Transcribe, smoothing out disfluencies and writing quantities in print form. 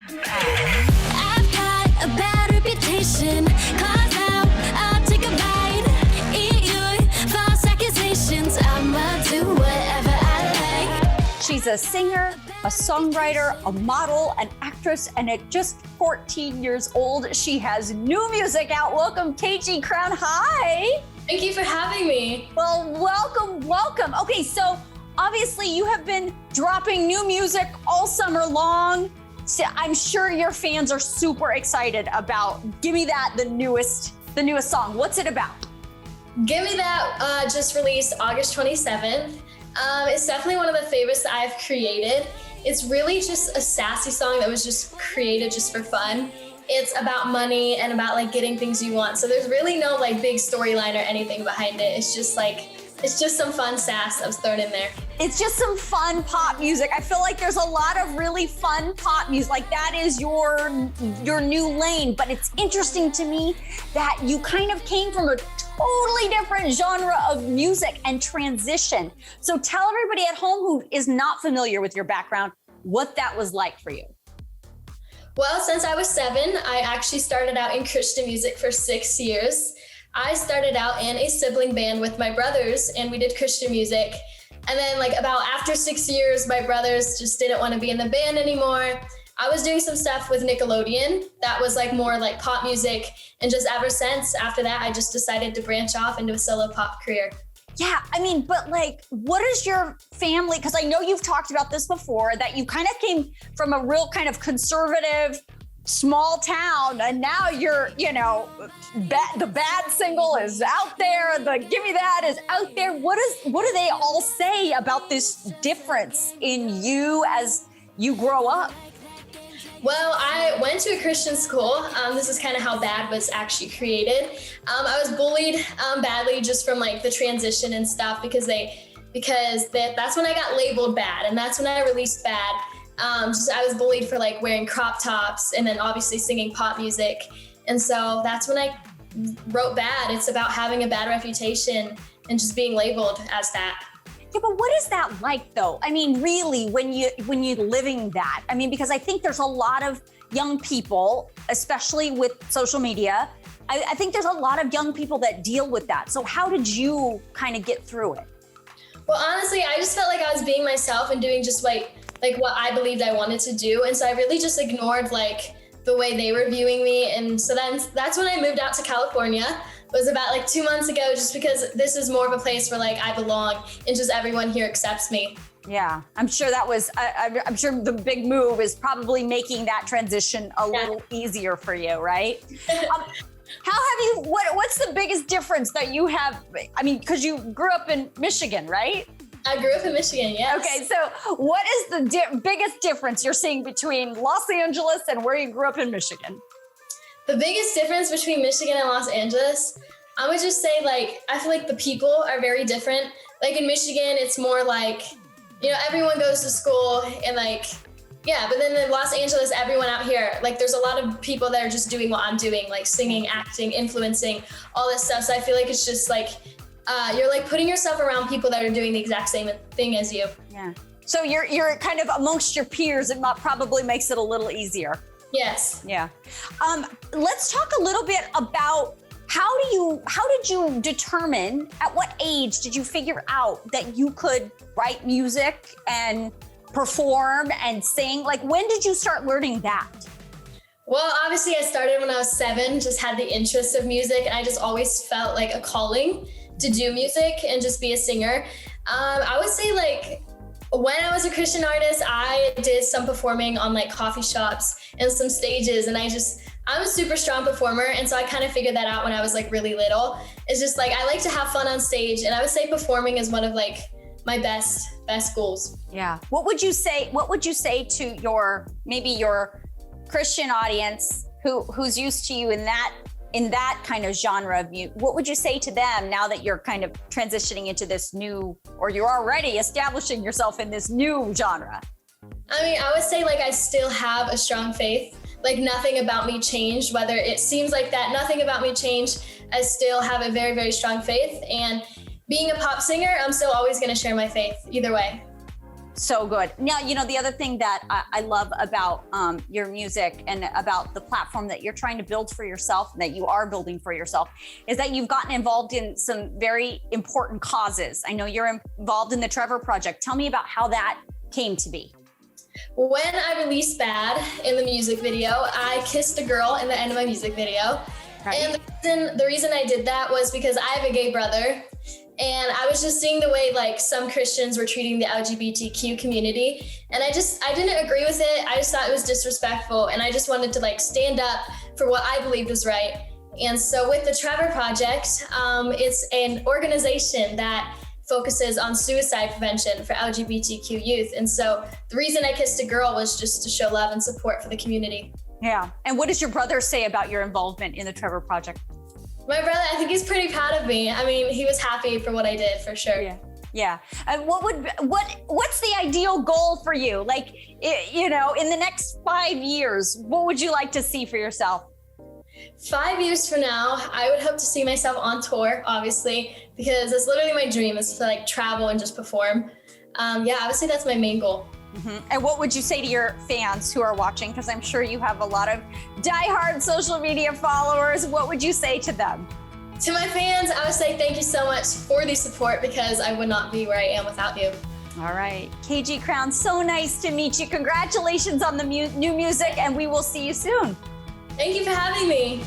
I've got a bad reputation. Cause out, I'll take a bite. Eat your false accusations. I'ma do whatever I like. She's a singer, a songwriter, a model, an actress, and at just 14 years old, she has new music out. Welcome, KG Crown. Hi. Thank you for having me. Well, welcome. Okay, so obviously you have been dropping new music all summer long. So I'm sure your fans are super excited about Gimme That, the newest song. What's it about? Gimme That just released August 27th. It's definitely one of the favorites that I've created. It's really just a sassy song that was just created just for fun. It's about money and about like getting things you want. So there's really no like big storyline or anything behind it. It's just some fun sass that was thrown in there. It's just some fun pop music. I feel like there's a lot of really fun pop music. Like that is your new lane. But it's interesting to me that you kind of came from a totally different genre of music and transition. So tell everybody at home who is not familiar with your background what that was like for you. Well, since I was 7, I actually started out in Christian music for 6 years. I started out in a sibling band with my brothers and we did Christian music. And then like about after 6 years, my brothers just didn't want to be in the band anymore. I was doing some stuff with Nickelodeon that was like more like pop music. And just ever since after that, I just decided to branch off into a solo pop career. Yeah, I mean, but like, what is your family? Because I know you've talked about this before, that you kind of came from a real kind of conservative, small town, and now you're, the bad single is out there, the Gimme That is out there. What do they all say about this difference in you as you grow up? Well, I went to a Christian school. This is kind of how Bad was actually created. I was bullied badly just from like the transition and stuff because that's when I got labeled bad, and that's when I released Bad. I was bullied for like wearing crop tops and then obviously singing pop music. And so that's when I wrote Bad. It's about having a bad reputation and just being labeled as that. Yeah, but what is that like though? I mean, really, when you're living that, I mean, because I think there's a lot of young people, especially with social media, I think there's a lot of young people that deal with that. So how did you kind of get through it? Well, honestly, I just felt like I was being myself and doing just like what I believed I wanted to do. And so I really just ignored like the way they were viewing me. And so then that's when I moved out to California. It was about like 2 months ago, just because this is more of a place where like I belong and just everyone here accepts me. Yeah, I'm sure that was, I'm sure the big move is probably making that transition a little easier for you, right? What's the biggest difference that you have? I mean, because you grew up in Michigan, right? I grew up in Michigan, yes. Okay, so what is the biggest difference you're seeing between Los Angeles and where you grew up in Michigan? The biggest difference between Michigan and Los Angeles, I would just say like, I feel like the people are very different. Like in Michigan, it's more like, everyone goes to school and like, yeah, but then in Los Angeles, everyone out here, like there's a lot of people that are just doing what I'm doing, like singing, acting, influencing, all this stuff. So I feel like it's just like, you're like putting yourself around people that are doing the exact same thing as you. Yeah. So you're kind of amongst your peers. It probably makes it a little easier. Yes. Yeah. Let's talk a little bit about how did you determine, at what age did you figure out that you could write music and perform and sing? Like, when did you start learning that? Well, obviously I started when I was 7, just had the interest of music, and I just always felt like a calling to do music and just be a singer. I would say like, when I was a Christian artist, I did some performing on like coffee shops and some stages, and I'm a super strong performer, and so I kind of figured that out when I was like really little. It's just like, I like to have fun on stage, and I would say performing is one of like my best goals. Yeah. What would you say to your Christian audience who's used to you in that kind of genre of you? What would you say to them now that you're kind of transitioning into this new, or you're already establishing yourself in this new genre? I mean, I would say like I still have a strong faith. Like nothing about me changed, whether it seems like that, nothing about me changed. I still have a very, very strong faith. And being a pop singer, I'm still always going to share my faith either way. So good. Now, the other thing that I love about your music and about the platform that you're trying to build for yourself, and that you are building for yourself, is that you've gotten involved in some very important causes. I know you're involved in the Trevor Project. Tell me about how that came to be. When I released Bad in the music video, I kissed a girl in the end of my music video. Right. And the reason I did that was because I have a gay brother. And I was just seeing the way like some Christians were treating the LGBTQ community. And I didn't agree with it. I just thought it was disrespectful. And I just wanted to like stand up for what I believed was right. And so with the Trevor Project, it's an organization that focuses on suicide prevention for LGBTQ youth. And so the reason I kissed a girl was just to show love and support for the community. Yeah. And what does your brother say about your involvement in the Trevor Project? My brother, I think he's pretty proud of me. I mean, he was happy for what I did, for sure. Yeah. Yeah. And what's the ideal goal for you? Like, in the next 5 years, what would you like to see for yourself? 5 years from now, I would hope to see myself on tour, obviously, because that's literally my dream, is to like travel and just perform. Obviously that's my main goal. Mm-hmm. And what would you say to your fans who are watching? Because I'm sure you have a lot of diehard social media followers. What would you say to them? To my fans, I would say thank you so much for the support, because I would not be where I am without you. All right. KG Crown, so nice to meet you. Congratulations on the new music, and we will see you soon. Thank you for having me.